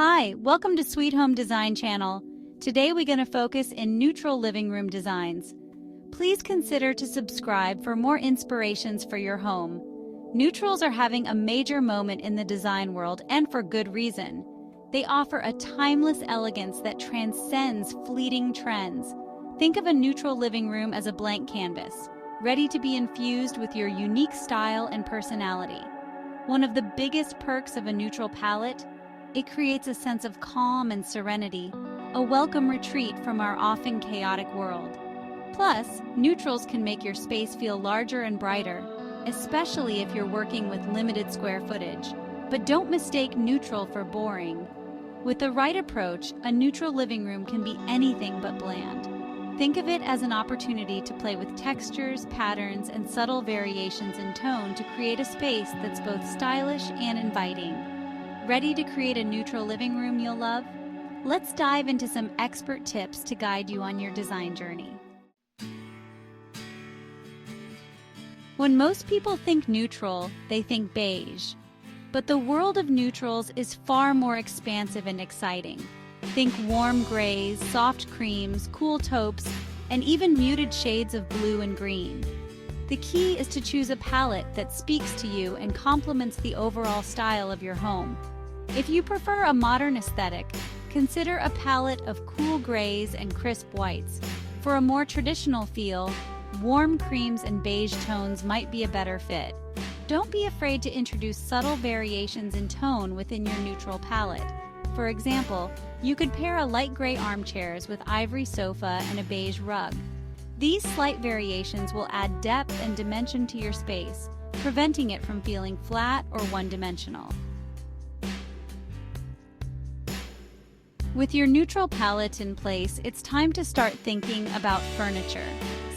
Hi, welcome to Sweet Home Design Channel. Today we're going to focus in neutral living room designs. Please consider to subscribe for more inspirations for your home. Neutrals are having a major moment in the design world, and for good reason. They offer a timeless elegance that transcends fleeting trends. Think of a neutral living room as a blank canvas, ready to be infused with your unique style and personality. One of the biggest perks of a neutral palette, it creates a sense of calm and serenity, a welcome retreat from our often chaotic world. Plus, neutrals can make your space feel larger and brighter, especially if you're working with limited square footage. But don't mistake neutral for boring. With the right approach, a neutral living room can be anything but bland. Think of it as an opportunity to play with textures, patterns, and subtle variations in tone to create a space that's both stylish and inviting. Ready to create a neutral living room you'll love? Let's dive into some expert tips to guide you on your design journey. When most people think neutral, they think beige. But the world of neutrals is far more expansive and exciting. Think warm grays, soft creams, cool taupes, and even muted shades of blue and green. The key is to choose a palette that speaks to you and complements the overall style of your home. If you prefer a modern aesthetic, consider a palette of cool grays and crisp whites. For a more traditional feel, warm creams and beige tones might be a better fit. Don't be afraid to introduce subtle variations in tone within your neutral palette. For example, you could pair a light gray armchairs with ivory sofa and a beige rug. These slight variations will add depth and dimension to your space, preventing it from feeling flat or one-dimensional. With your neutral palette in place, it's time to start thinking about furniture.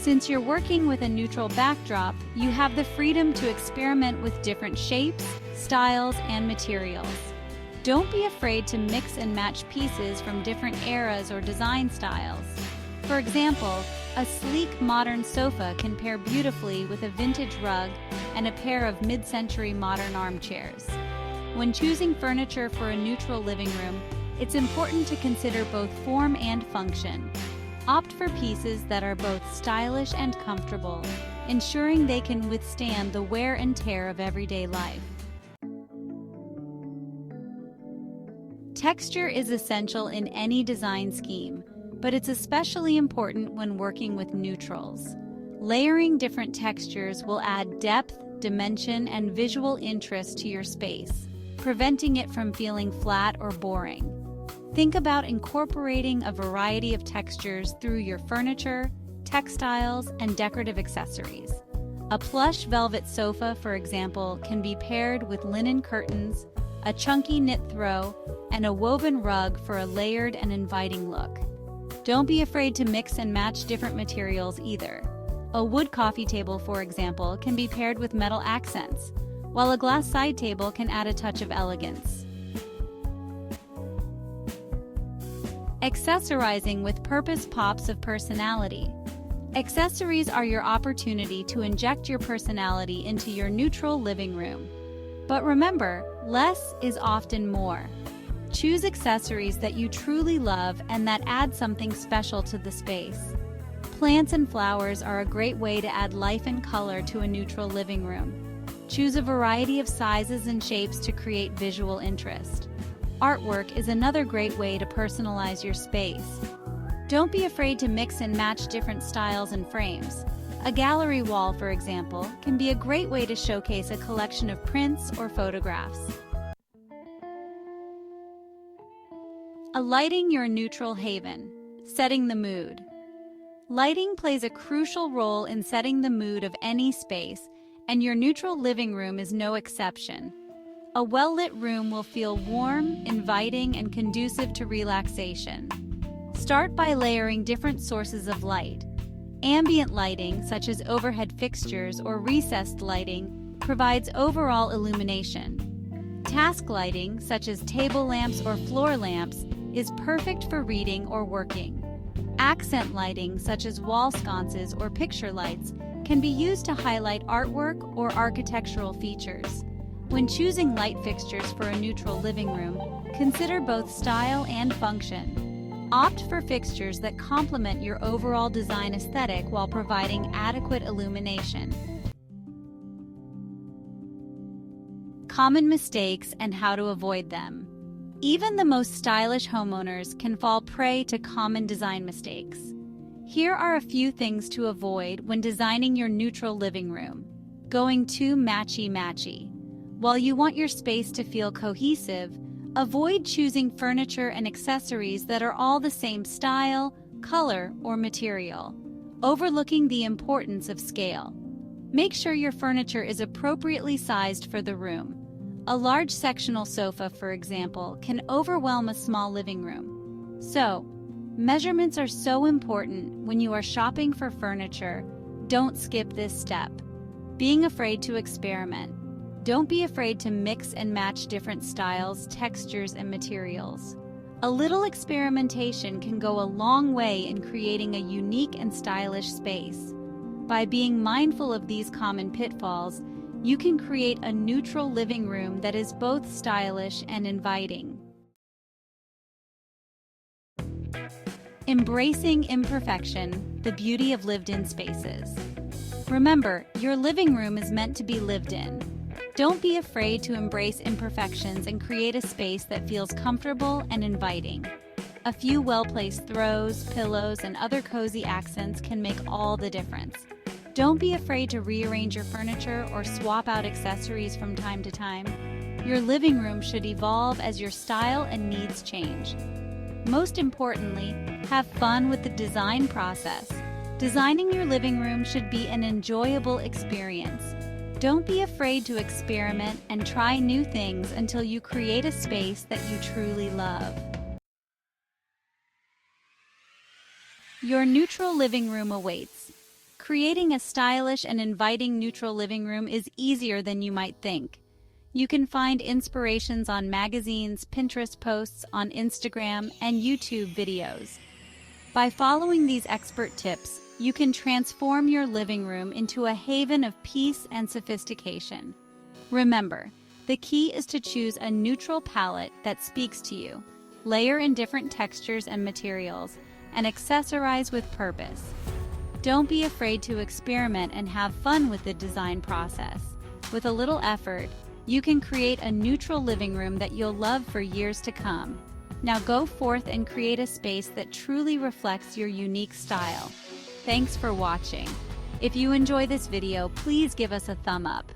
Since you're working with a neutral backdrop, you have the freedom to experiment with different shapes, styles, and materials. Don't be afraid to mix and match pieces from different eras or design styles. For example, a sleek modern sofa can pair beautifully with a vintage rug and a pair of mid-century modern armchairs. When choosing furniture for a neutral living room, it's important to consider both form and function. Opt for pieces that are both stylish and comfortable, ensuring they can withstand the wear and tear of everyday life. Texture is essential in any design scheme, but it's especially important when working with neutrals. Layering different textures will add depth, dimension, and visual interest to your space, preventing it from feeling flat or boring. Think about incorporating a variety of textures through your furniture, textiles, and decorative accessories. A plush velvet sofa, for example, can be paired with linen curtains, a chunky knit throw, and a woven rug for a layered and inviting look. Don't be afraid to mix and match different materials either. A wood coffee table, for example, can be paired with metal accents, while a glass side table can add a touch of elegance. Accessorizing with purpose pops of personality. Accessories are your opportunity to inject your personality into your neutral living room. But remember, less is often more. Choose accessories that you truly love and that add something special to the space. Plants and flowers are a great way to add life and color to a neutral living room. Choose a variety of sizes and shapes to create visual interest. Artwork is another great way to personalize your space. Don't be afraid to mix and match different styles and frames. A gallery wall, for example, can be a great way to showcase a collection of prints or photographs. Lighting your neutral haven. Setting the mood. Lighting plays a crucial role in setting the mood of any space, and your neutral living room is no exception. A well-lit room will feel warm, inviting, and conducive to relaxation. Start by layering different sources of light. Ambient lighting, such as overhead fixtures or recessed lighting, provides overall illumination. Task lighting, such as table lamps or floor lamps, is perfect for reading or working. Accent lighting, such as wall sconces or picture lights, can be used to highlight artwork or architectural features. When choosing light fixtures for a neutral living room, Consider both style and function. Opt for fixtures that complement your overall design aesthetic while providing adequate illumination. Common mistakes and how to avoid them. Even the most stylish homeowners can fall prey to common design mistakes. Here are a few things to avoid when designing your neutral living room. Going too matchy-matchy. While you want your space to feel cohesive, avoid choosing furniture and accessories that are all the same style, color, or material, overlooking the importance of scale. Make sure your furniture is appropriately sized for the room. A large sectional sofa, for example, can overwhelm a small living room. So, measurements are so important when you are shopping for furniture. Don't skip this step. Being afraid to experiment. Don't be afraid to mix and match different styles, textures, and materials. A little experimentation can go a long way in creating a unique and stylish space. By being mindful of these common pitfalls, you can create a neutral living room that is both stylish and inviting. Embracing imperfection, the beauty of lived-in spaces. Remember, your living room is meant to be lived in. Don't be afraid to embrace imperfections and create a space that feels comfortable and inviting. A few well-placed throws, pillows, and other cozy accents can make all the difference. Don't be afraid to rearrange your furniture or swap out accessories from time to time. Your living room should evolve as your style and needs change. Most importantly, have fun with the design process. Designing your living room should be an enjoyable experience. Don't be afraid to experiment and try new things until you create a space that you truly love. Your neutral living room awaits. Creating a stylish and inviting neutral living room is easier than you might think. You can find inspirations on magazines, Pinterest posts, on Instagram, and YouTube videos. By following these expert tips, you can transform your living room into a haven of peace and sophistication. Remember, the key is to choose a neutral palette that speaks to you, layer in different textures and materials, and accessorize with purpose. Don't be afraid to experiment and have fun with the design process. With a little effort, you can create a neutral living room that you'll love for years to come. Now go forth and create a space that truly reflects your unique style. Thanks for watching. If you enjoy this video, please give us a thumb up.